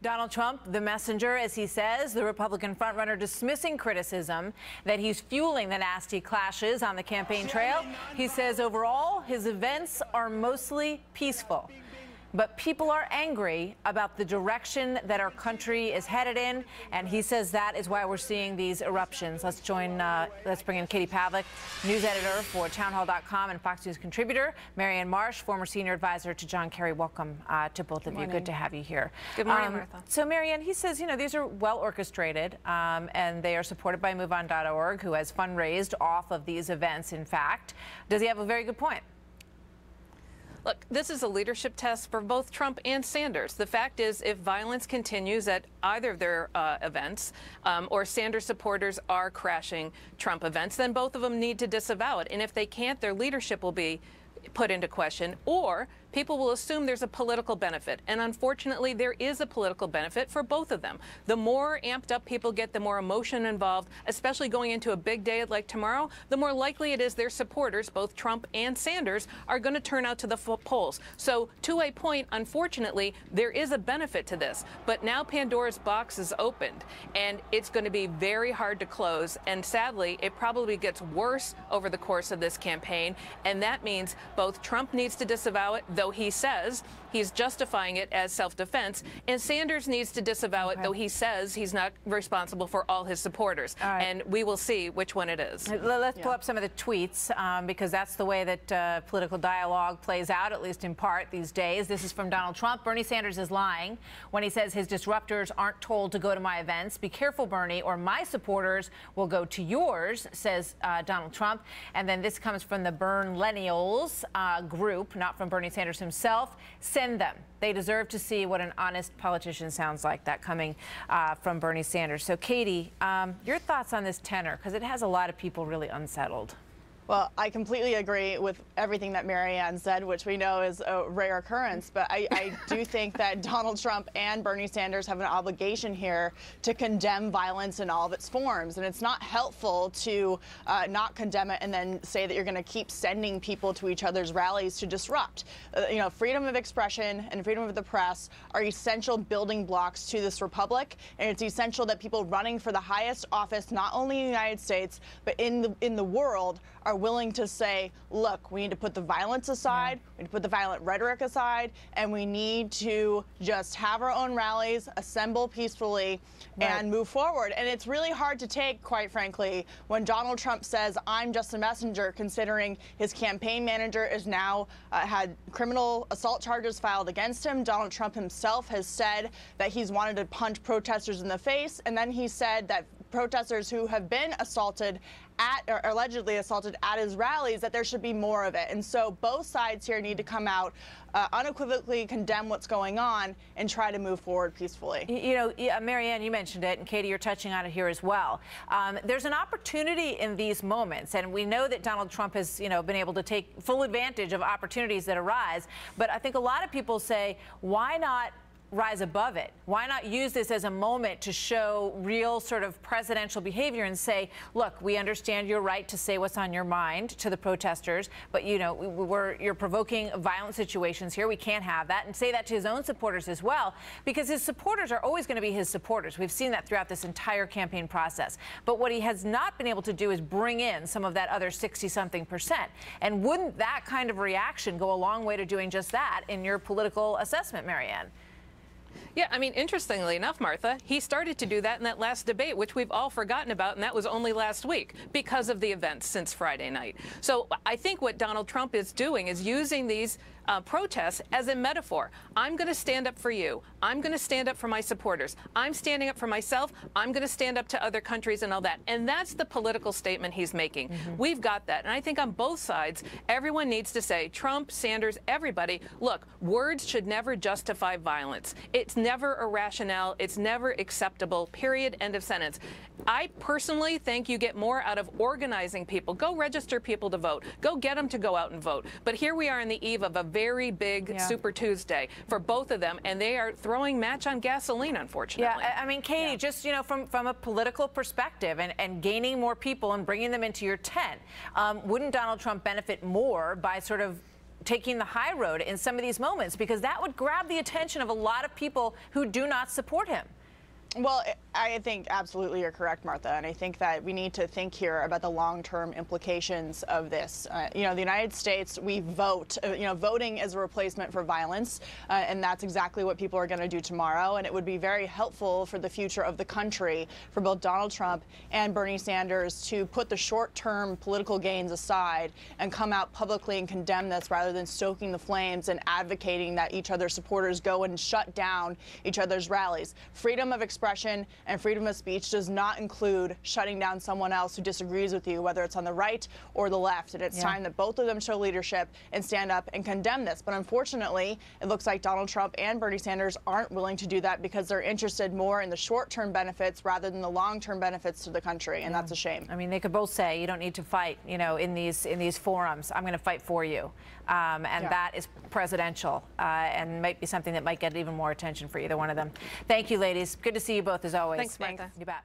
Donald Trump, the messenger, as he says, the Republican frontrunner, dismissing criticism that he's fueling the nasty clashes on the campaign trail. He says overall, his events are mostly peaceful. But people are angry about the direction that our country is headed in, and he says that is why we're seeing these eruptions. Let's bring in Katie Pavlich, news editor for townhall.com and Fox News contributor. Marianne Marsh, former senior advisor to John Kerry. Welcome to both of you. Good to have you here. Good morning, Martha. So, Marianne, he says, these are well orchestrated, and they are supported by MoveOn.org, who has fundraised off of these events, in fact. Does he have a very good point? Look, this is a leadership test for both Trump and Sanders. The fact is, if violence continues at either of their events, or Sanders supporters are crashing Trump events, then both of them need to disavow it. And if they can't, their leadership will be put into question, or people will assume there's a political benefit. And unfortunately, there is a political benefit for both of them. The more amped up people get, the more emotion involved, especially going into a big day like tomorrow, the more likely it is their supporters, both Trump and Sanders, are going to turn out to the polls. So to a point, unfortunately, there is a benefit to this. But now Pandora's box is opened, and it's going to be very hard to close. And sadly, it probably gets worse over the course of this campaign. And that means both Trump needs to disavow it, though he says he's justifying it as self-defense, and Sanders needs to disavow it, though he says he's not responsible for all his supporters. All right. And we will see which one it is. Let's pull up some of the tweets, because that's the way that political dialogue plays out, at least in part these days. This is from Donald Trump. Bernie Sanders is lying when he says his disruptors aren't told to go to my events. Be careful, Bernie, or my supporters will go to yours, says Donald Trump. And then this comes from the Burnlennials group, not from Bernie Sanders himself. Send them. They deserve to see what an honest politician sounds like. That coming from Bernie Sanders. So, Katie, your thoughts on this tenor, because it has a lot of people really unsettled. Well, I completely agree with everything that Marianne said, which we know is a rare occurrence. But I do think that Donald Trump and Bernie Sanders have an obligation here to condemn violence in all of its forms. And it's not helpful to not condemn it and then say that you're going to keep sending people to each other's rallies to disrupt. Freedom of expression and freedom of the press are essential building blocks to this republic. And it's essential that people running for the highest office, not only in the United States, but in the world, are willing to say, look, we need to put the violence aside, we need to put the violent rhetoric aside, and we need to just have our own rallies, assemble peacefully, and move forward. And it's really hard to take, quite frankly, when Donald Trump says, I'm just a messenger, considering his campaign manager is now had criminal assault charges filed against him. Donald Trump himself has said that he's wanted to punch protesters in the face, and then he said that protesters who have been assaulted or allegedly assaulted at his rallies, that there should be more of it. And so both sides here need to come out, unequivocally condemn what's going on, and try to move forward peacefully. Marianne, you mentioned it, and Katie, you're touching on it here as well. There's an opportunity in these moments, and we know that Donald Trump has, been able to take full advantage of opportunities that arise. But I think a lot of people say, why not rise above it? Why not use this as a moment to show real sort of presidential behavior and say, look, we understand your right to say what's on your mind to the protesters, but you're provoking violent situations here. We can't have that. And say that to his own supporters as well, because his supporters are always going to be his supporters. We've seen that throughout this entire campaign process. But what he has not been able to do is bring in some of that other 60-something%. And wouldn't that kind of reaction go a long way to doing just that in your political assessment, Marianne? Yeah, I mean, interestingly enough, Martha, he started to do that in that last debate, which we've all forgotten about, and that was only last week because of the events since Friday night. So I think what Donald Trump is doing is using these protests as a metaphor. I'm going to stand up for you. I'm going to stand up for my supporters. I'm standing up for myself. I'm going to stand up to other countries and all that. And that's the political statement he's making. We've got that. And I think on both sides, everyone needs to say, Trump, Sanders, everybody, look, words should never justify violence. It's never a rationale. It's never acceptable, period, end of sentence. I personally think you get more out of organizing people. Go register people to vote. Go get them to go out and vote. But here we are on the eve of a very big Super Tuesday for both of them, and they are throwing match on gasoline, unfortunately. Yeah, I mean, Katie, just, from a political perspective and gaining more people and bringing them into your tent, wouldn't Donald Trump benefit more by sort of taking the high road in some of these moments, because that would grab the attention of a lot of people who do not support him. Well, I think absolutely you're correct, Martha, and I think that we need to think here about the long-term implications of this. You know, the United States, we vote. You know, voting is a replacement for violence, and that's exactly what people are going to do tomorrow. And it would be very helpful for the future of the country for both Donald Trump and Bernie Sanders to put the short-term political gains aside and come out publicly and condemn this, rather than stoking the flames and advocating that each other's supporters go and shut down each other's rallies. Freedom of expression and freedom of speech does not include shutting down someone else who disagrees with you, whether it's on the right or the left. And it's time that both of them show leadership and stand up and condemn this. But unfortunately, it looks like Donald Trump and Bernie Sanders aren't willing to do that, because they're interested more in the short-term benefits rather than the long-term benefits to the country. And that's a shame. I mean, they could both say, you don't need to fight, you know, in these forums. I'm going to fight for you. That is presidential, and might be something that might get even more attention for either one of them. Thank you, ladies. Good to see you both, as always. Thanks, Martha. You bet.